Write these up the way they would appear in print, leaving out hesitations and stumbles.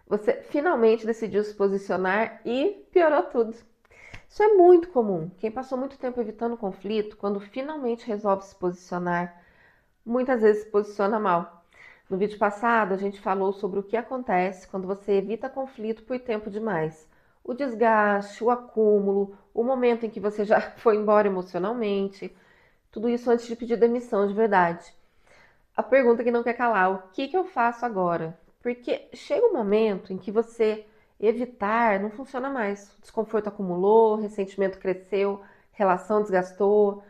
Você finalmente decidiu se posicionar e piorou tudo. Isso é muito comum. Quem passou muito tempo evitando conflito, quando finalmente resolve se posicionar, muitas vezes se posiciona mal. No vídeo passado, a gente falou sobre o que acontece quando você evita conflito por tempo demais. O desgaste, o acúmulo, o momento em que você já foi embora emocionalmente, tudo isso antes de pedir demissão de verdade. A pergunta que não quer calar, o que eu faço agora? Porque chega um momento em que você evitar não funciona mais. O desconforto acumulou, o ressentimento cresceu, relação desgastou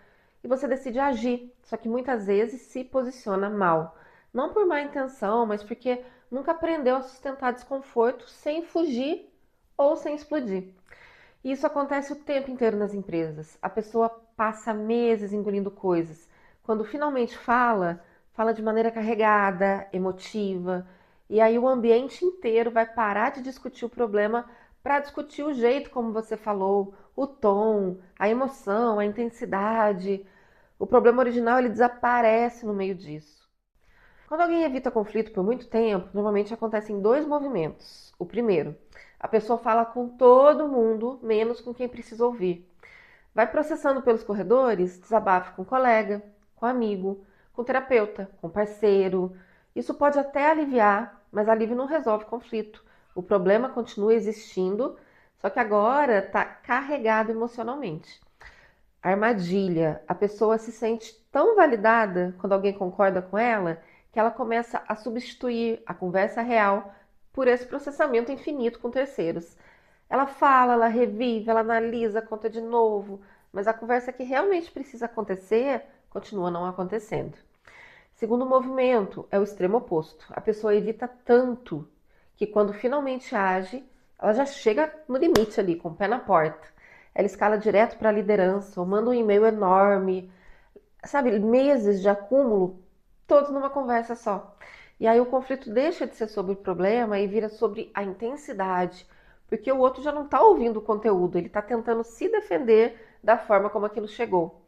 e você decide agir. Só que muitas vezes se posiciona mal. Não por má intenção, mas porque nunca aprendeu a sustentar desconforto sem fugir ou sem explodir. E isso acontece o tempo inteiro nas empresas. A pessoa passa meses engolindo coisas. Quando finalmente fala, fala de maneira carregada, emotiva. E aí o ambiente inteiro vai parar de discutir o problema para discutir o jeito como você falou, o tom, a emoção, a intensidade. O problema original ele desaparece no meio disso. Quando alguém evita conflito por muito tempo, normalmente acontecem dois movimentos. O primeiro, a pessoa fala com todo mundo, menos com quem precisa ouvir. Vai processando pelos corredores, desabafa com colega, com amigo, com terapeuta, com parceiro. Isso pode até aliviar, mas alívio não resolve conflito. O problema continua existindo, só que agora está carregado emocionalmente. Armadilha. A pessoa se sente tão validada quando alguém concorda com ela que ela começa a substituir a conversa real por esse processamento infinito com terceiros. Ela fala, ela revive, ela analisa, conta de novo, mas a conversa que realmente precisa acontecer continua não acontecendo. Segundo movimento é o extremo oposto. A pessoa evita tanto que quando finalmente age, ela já chega no limite ali, com o pé na porta. Ela escala direto para a liderança, ou manda um e-mail enorme, sabe, meses de acúmulo, todos numa conversa só. E aí o conflito deixa de ser sobre o problema e vira sobre a intensidade, porque o outro já não está ouvindo o conteúdo, ele está tentando se defender da forma como aquilo chegou.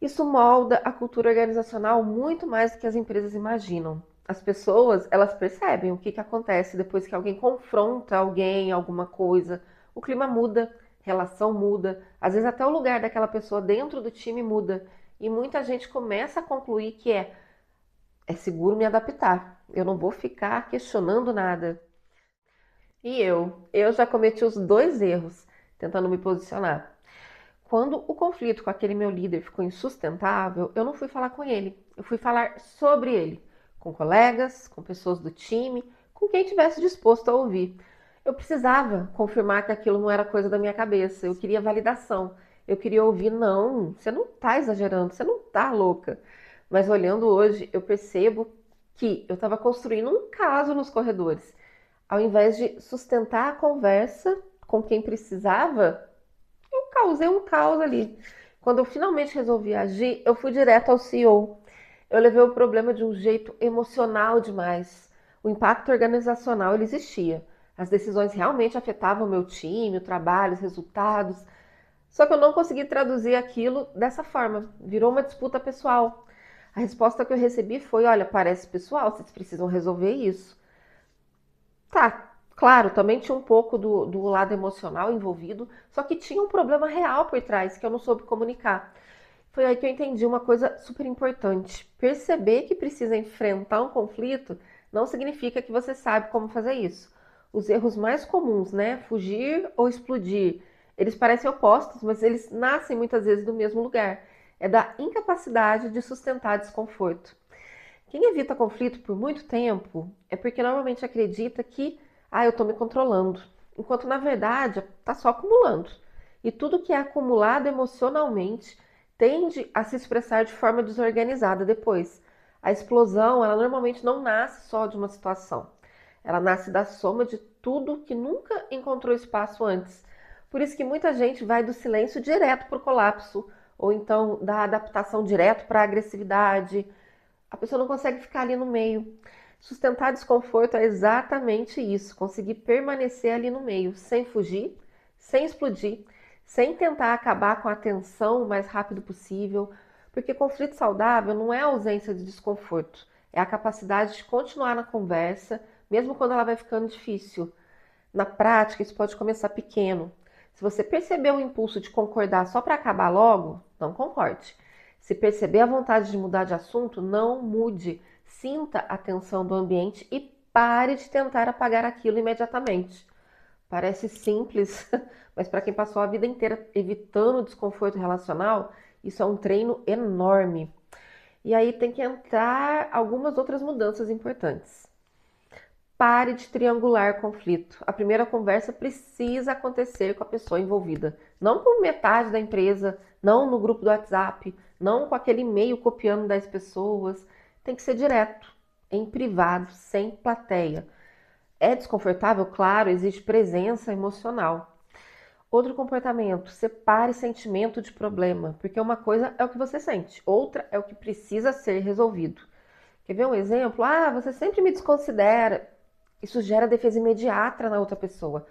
Isso molda a cultura organizacional muito mais do que as empresas imaginam. As pessoas, elas percebem o que acontece depois que alguém confronta alguém, alguma coisa. O clima muda, relação muda, às vezes até o lugar daquela pessoa dentro do time muda. E muita gente começa a concluir que é seguro me adaptar. Eu não vou ficar questionando nada. E eu já cometi os dois erros tentando me posicionar. Quando o conflito com aquele meu líder ficou insustentável, eu não fui falar com ele, eu fui falar sobre ele, com colegas, com pessoas do time, com quem tivesse disposto a ouvir. Eu precisava confirmar que aquilo não era coisa da minha cabeça, eu queria validação, eu queria ouvir, não, você não está exagerando, você não está louca. Mas olhando hoje, eu percebo que eu estava construindo um caso nos corredores. Ao invés de sustentar a conversa com quem precisava, eu causei um caos ali. Quando eu finalmente resolvi agir, eu fui direto ao CEO. Eu levei o problema de um jeito emocional demais. O impacto organizacional ele existia. As decisões realmente afetavam o meu time, o trabalho, os resultados. Só que eu não consegui traduzir aquilo dessa forma. Virou uma disputa pessoal. A resposta que eu recebi foi: olha, parece pessoal, vocês precisam resolver isso. Tá, claro, também tinha um pouco do lado emocional envolvido, só que tinha um problema real por trás que eu não soube comunicar. Foi aí que eu entendi uma coisa super importante. Perceber que precisa enfrentar um conflito não significa que você sabe como fazer isso. Os erros mais comuns, né? Fugir ou explodir, eles parecem opostos, mas eles nascem muitas vezes do mesmo lugar. É da incapacidade de sustentar desconforto. Quem evita conflito por muito tempo é porque normalmente acredita que eu estou me controlando, enquanto na verdade está só acumulando. E tudo que é acumulado emocionalmente tende a se expressar de forma desorganizada depois. A explosão, ela normalmente não nasce só de uma situação. Ela nasce da soma de tudo que nunca encontrou espaço antes. Por isso que muita gente vai do silêncio direto para o colapso, ou então da adaptação direto para a agressividade. A pessoa não consegue ficar ali no meio. Sustentar desconforto é exatamente isso, conseguir permanecer ali no meio, sem fugir, sem explodir, sem tentar acabar com a tensão o mais rápido possível, porque conflito saudável não é a ausência de desconforto, é a capacidade de continuar na conversa, mesmo quando ela vai ficando difícil. Na prática, isso pode começar pequeno. Se você perceber o impulso de concordar só para acabar logo, não concorde. Se perceber a vontade de mudar de assunto, não mude. Sinta a tensão do ambiente e pare de tentar apagar aquilo imediatamente. Parece simples, mas para quem passou a vida inteira evitando o desconforto relacional, isso é um treino enorme. E aí tem que entrar algumas outras mudanças importantes. Pare de triangular conflito. A primeira conversa precisa acontecer com a pessoa envolvida. Não com metade da empresa, não no grupo do WhatsApp, não com aquele e-mail copiando 10 pessoas. Tem que ser direto, em privado, sem plateia. É desconfortável? Claro, existe presença emocional. Outro comportamento, separe sentimento de problema, porque uma coisa é o que você sente, outra é o que precisa ser resolvido. Quer ver um exemplo? Ah, você sempre me desconsidera. Isso gera defesa imediata na outra pessoa.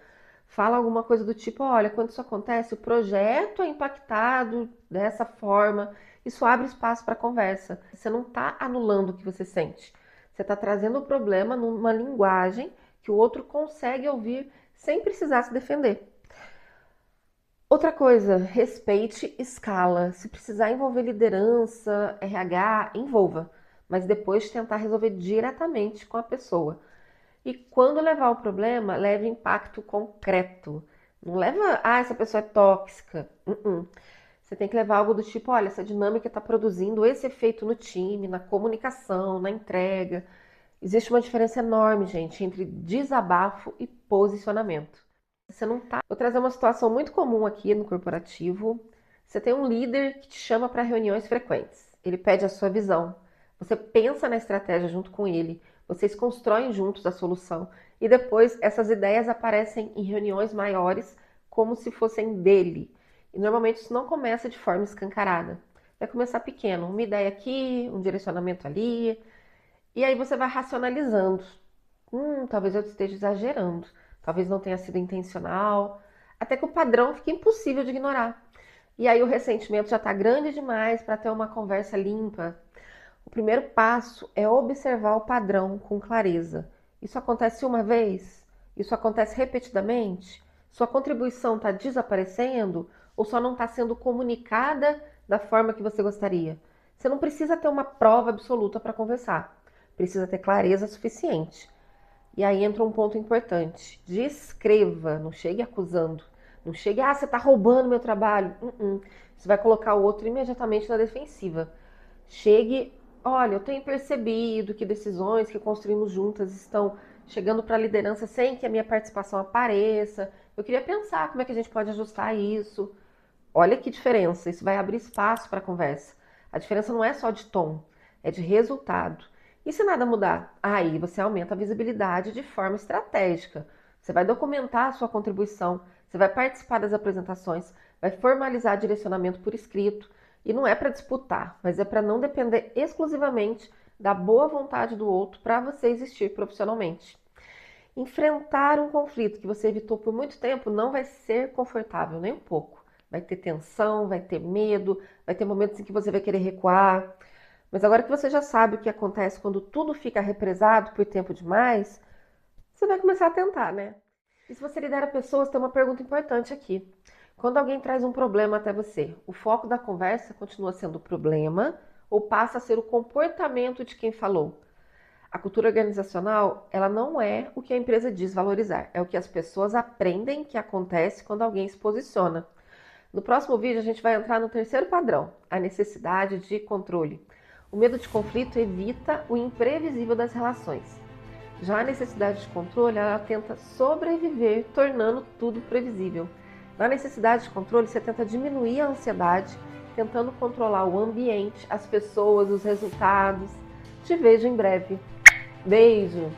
Fala alguma coisa do tipo, olha, quando isso acontece, o projeto é impactado dessa forma. Isso abre espaço para conversa. Você não está anulando o que você sente. Você está trazendo o problema numa linguagem que o outro consegue ouvir sem precisar se defender. Outra coisa, respeite escala. Se precisar envolver liderança, RH, envolva. Mas depois tentar resolver diretamente com a pessoa. E quando levar o problema, leve impacto concreto. Não leva, essa pessoa é tóxica. Você tem que levar algo do tipo, olha, essa dinâmica está produzindo esse efeito no time, na comunicação, na entrega. Existe uma diferença enorme, gente, entre desabafo e posicionamento. Você não tá. Vou trazer uma situação muito comum aqui no corporativo. Você tem um líder que te chama para reuniões frequentes. Ele pede a sua visão. Você pensa na estratégia junto com ele. Vocês constroem juntos a solução. E depois essas ideias aparecem em reuniões maiores como se fossem dele. E normalmente isso não começa de forma escancarada. Vai começar pequeno. Uma ideia aqui, um direcionamento ali. E aí você vai racionalizando. Talvez eu esteja exagerando. Talvez não tenha sido intencional. Até que o padrão fique impossível de ignorar. E aí o ressentimento já está grande demais para ter uma conversa limpa. O primeiro passo é observar o padrão com clareza. Isso acontece uma vez? Isso acontece repetidamente? Sua contribuição está desaparecendo ou só não está sendo comunicada da forma que você gostaria? Você não precisa ter uma prova absoluta para conversar. Precisa ter clareza suficiente. E aí entra um ponto importante. Descreva, não chegue acusando. Não chegue, você está roubando meu trabalho. Você vai colocar o outro imediatamente na defensiva. Chegue, olha, eu tenho percebido que decisões que construímos juntas estão chegando para a liderança sem que a minha participação apareça. Eu queria pensar como é que a gente pode ajustar isso. Olha que diferença, isso vai abrir espaço para a conversa. A diferença não é só de tom, é de resultado. E se nada mudar? Aí você aumenta a visibilidade de forma estratégica. Você vai documentar a sua contribuição, você vai participar das apresentações, vai formalizar direcionamento por escrito. E não é para disputar, mas é para não depender exclusivamente da boa vontade do outro para você existir profissionalmente. Enfrentar um conflito que você evitou por muito tempo não vai ser confortável, nem um pouco. Vai ter tensão, vai ter medo, vai ter momentos em que você vai querer recuar. Mas agora que você já sabe o que acontece quando tudo fica represado por tempo demais, você vai começar a tentar, né? E se você lidera pessoas, tem uma pergunta importante aqui. Quando alguém traz um problema até você, o foco da conversa continua sendo o problema ou passa a ser o comportamento de quem falou? A cultura organizacional, ela não é o que a empresa diz valorizar, é o que as pessoas aprendem que acontece quando alguém se posiciona. No próximo vídeo a gente vai entrar no terceiro padrão, a necessidade de controle. O medo de conflito evita o imprevisível das relações. Já a necessidade de controle, ela tenta sobreviver, tornando tudo previsível. Na necessidade de controle, você tenta diminuir a ansiedade, tentando controlar o ambiente, as pessoas, os resultados. Te vejo em breve. Beijo!